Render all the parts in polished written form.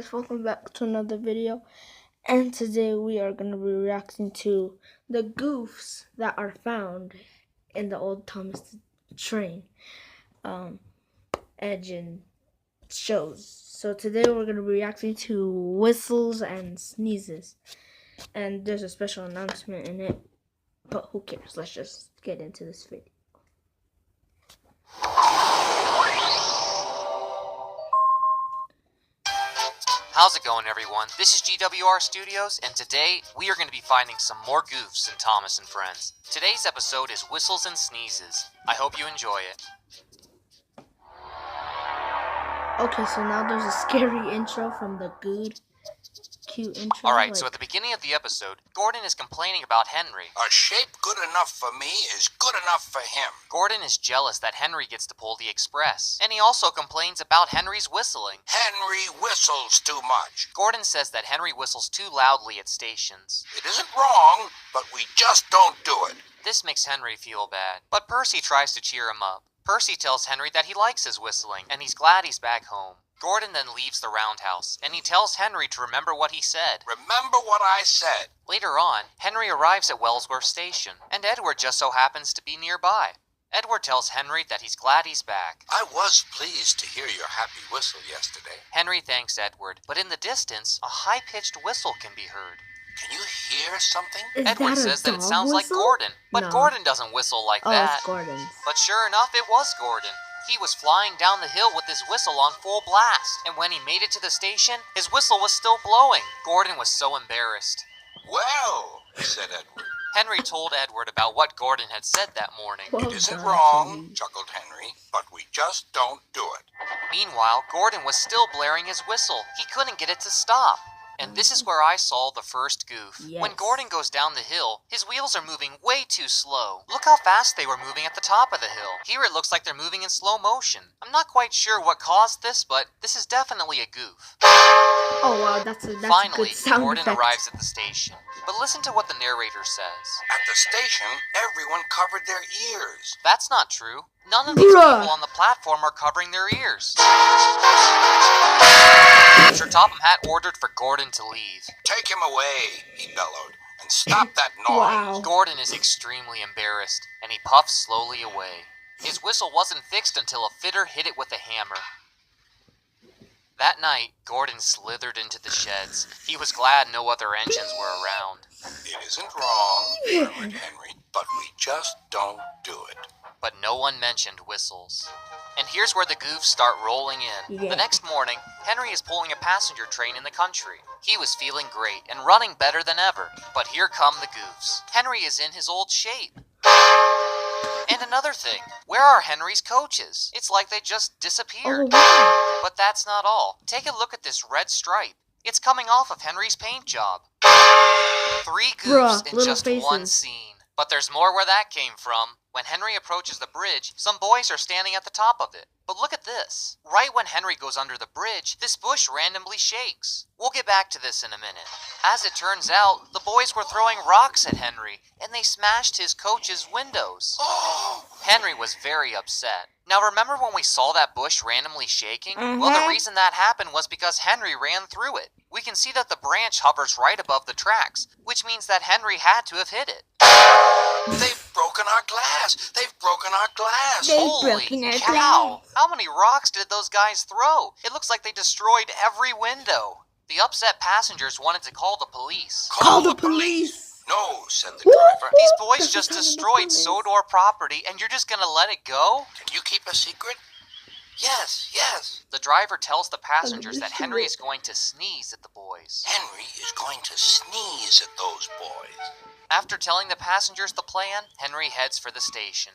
guys, welcome back to another video, and today we are going to be reacting to the goofs that are found in the old Thomas train engine shows. So today we're going to be reacting to whistles and sneezes, and there's a special announcement in it, but who cares, let's just get into this video. How's it going, everyone? This is GWR Studios, and today we are going to be finding some more goofs in Thomas and Friends. Today's episode is Whistles and Sneezes. I hope you enjoy it. Okay, so now there's a scary intro from the good, cute intro. Alright, so at the beginning of the episode, Gordon is complaining about Henry. A shape good enough for me is good enough for him. Gordon is jealous that Henry gets to pull the express, and he also complains about Henry's whistling. Henry whistles too much. Gordon says that Henry whistles too loudly at stations. It isn't wrong, but we just don't do it. This makes Henry feel bad, but Percy tries to cheer him up. Percy tells Henry that he likes his whistling, and he's glad he's back home. Gordon then leaves the roundhouse, and he tells Henry to remember what he said. Remember what I said. Later on, Henry arrives at Wellsworth Station, and Edward just so happens to be nearby. Edward tells Henry that he's glad he's back. I was pleased to hear your happy whistle yesterday. Henry thanks Edward, but in the distance, a high-pitched whistle can be heard. Can you hear something? Edward says that it sounds like Gordon, but No. Gordon doesn't whistle like Oh, that. it's Gordon's. But sure enough, it was Gordon. He was flying down the hill with his whistle on full blast, and when he made it to the station, his whistle was still blowing. Gordon was so embarrassed. Well, said Edward. Henry told Edward about what Gordon had said that morning. Well It isn't done, wrong, Henry. chuckled Henry, but we just don't do it. Meanwhile, Gordon was still blaring his whistle. He couldn't get it to stop. And this is where I saw the first goof. Yes. When Gordon goes down the hill, his wheels are moving way too slow. Look how fast they were moving at the top of the hill. Here it looks like they're moving in slow motion. I'm not quite sure what caused this, but this is definitely a goof. Oh wow, that's a Finally, good sound Gordon effect. arrives at the station. But listen to what the narrator says. At the station, everyone covered their ears. That's not true. None of these Bruh. people on the platform are covering their ears. Sir Topham Hatt ordered for Gordon to leave. Take him away, he bellowed, and stop that noise. Wow. Gordon is extremely embarrassed, and he puffs slowly away. His whistle wasn't fixed until a fitter hit it with a hammer. That night, Gordon slithered into the sheds. He was glad no other engines were around. It isn't wrong, murmured Henry, but we just don't do it. But no one mentioned whistles. And here's where the goofs start rolling in. Yeah. The next morning, Henry is pulling a passenger train in the country. He was feeling great and running better than ever. But here come the goofs. Henry is in his old shape. And another thing, where are Henry's coaches? It's like they just disappeared. Oh wow. But that's not all. Take a look at this red stripe. It's coming off of Henry's paint job. 3 goofs Bruh, in little just one faces. scene. But there's more where that came from. When Henry approaches the bridge, some boys are standing at the top of it. But look at this. Right when Henry goes under the bridge, this bush randomly shakes. We'll get back to this in a minute. As it turns out, the boys were throwing rocks at Henry, and they smashed his coach's windows. Oh, Henry was very upset. Now remember when we saw that bush randomly shaking? Well, the reason that happened was because Henry ran through it. We can see that the branch hovers right above the tracks, which means that Henry had to have hit it. they've broken our glass. They've broken our glass. They've Holy broken our cow! glass. How many rocks did those guys throw? It looks like they destroyed every window. The upset passengers wanted to call the police. Call the police. No, said the driver. These boys That's just the sound of the destroyed police. Sodor property, and you're just gonna let it go? Can you keep a secret? Yes, yes. The driver tells the passengers that this Henry is- is going to sneeze at the boys. Henry is going to sneeze at those boys. After telling the passengers the plan, Henry heads for the station.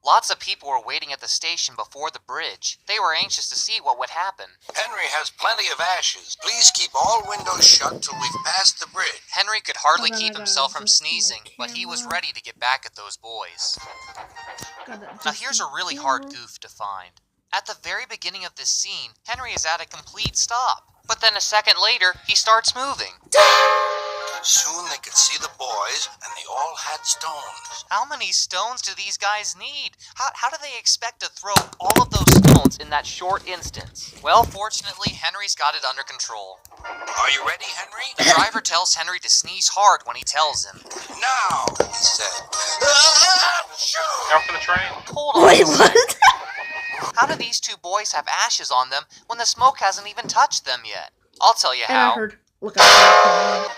Lots of people were waiting at the station before the bridge. They were anxious to see what would happen. Henry has plenty of ashes. Please keep all windows shut till we've passed the bridge. Henry could hardly Hold on, keep I gotta himself from adjust my sneezing, but he was camera. ready to get back at those boys. Now here's a really hard goof to find. At the very beginning of this scene, Henry is at a complete stop. But then a second later, he starts moving. Soon they could see the boys, and they all had stones. How many stones do these guys need? How do they expect to throw all of those stones in that short instance? Well, fortunately, Henry's got it under control. Are you ready, Henry? The driver tells Henry to sneeze hard when he tells him. Now, he said. Ah, shoo! Out for the train. Hold on. Wait, what? How do these two boys have ashes on them when the smoke hasn't even touched them yet? I'll tell you And I how. heard, look at that.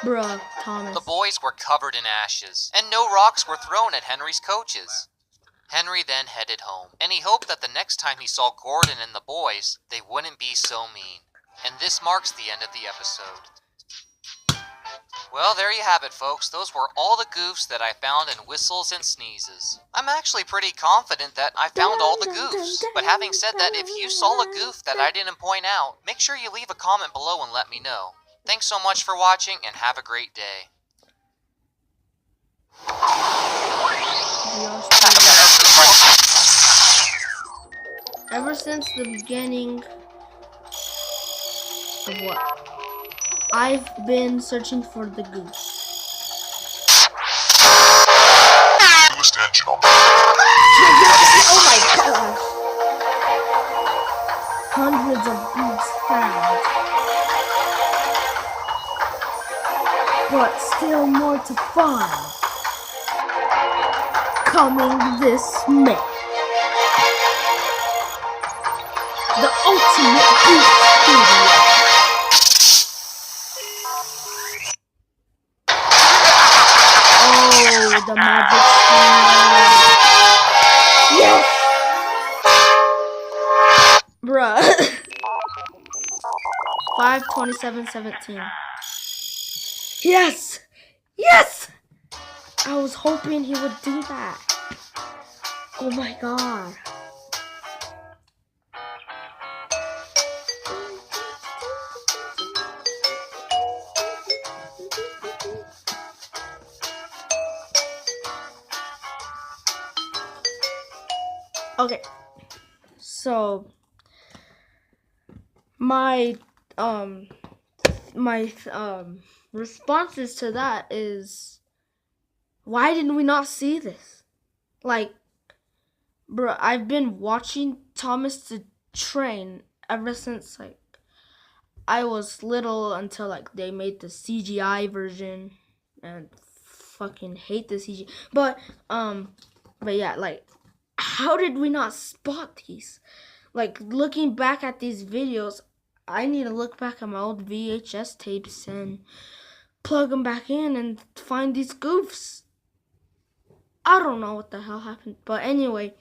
Bruh, Thomas. The boys were covered in ashes, and no rocks were thrown at Henry's coaches. Henry then headed home, and he hoped that the next time he saw Gordon and the boys, they wouldn't be so mean. And this marks the end of the episode. Well, there you have it, folks. Those were all the goofs that I found in Whistles and Sneezes. I'm actually pretty confident that I found all the goofs. But having said that, if you saw a goof that I didn't point out, make sure you leave a comment below and let me know. Thanks so much for watching, and have a great day. Ever since the beginning of what? I've been searching for the goose. Oh my gosh! Hundreds of goose found. But still more to find. Coming this May. The ultimate goose studio. Oh, the magic screen. Yes! Bruh. 5/27/17. Yes! Yes! I was hoping he would do that. Oh my god. Okay, so my responses to that is, why didn't we not see this? Like, bro, I've been watching Thomas the Train ever since like I was little until like they made the CGI version, and fucking hate the CGI. But yeah, like, how did we not spot these? Like, looking back at these videos, I need to look back at my old VHS tapes and plug them back in and find these goofs. I don't know what the hell happened. But anyway,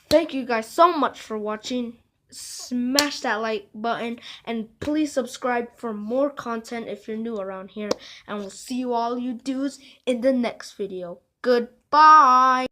thank you guys so much for watching. Smash that like button and please subscribe for more content if you're new around here. And we'll see you all you dudes in the next video. Goodbye.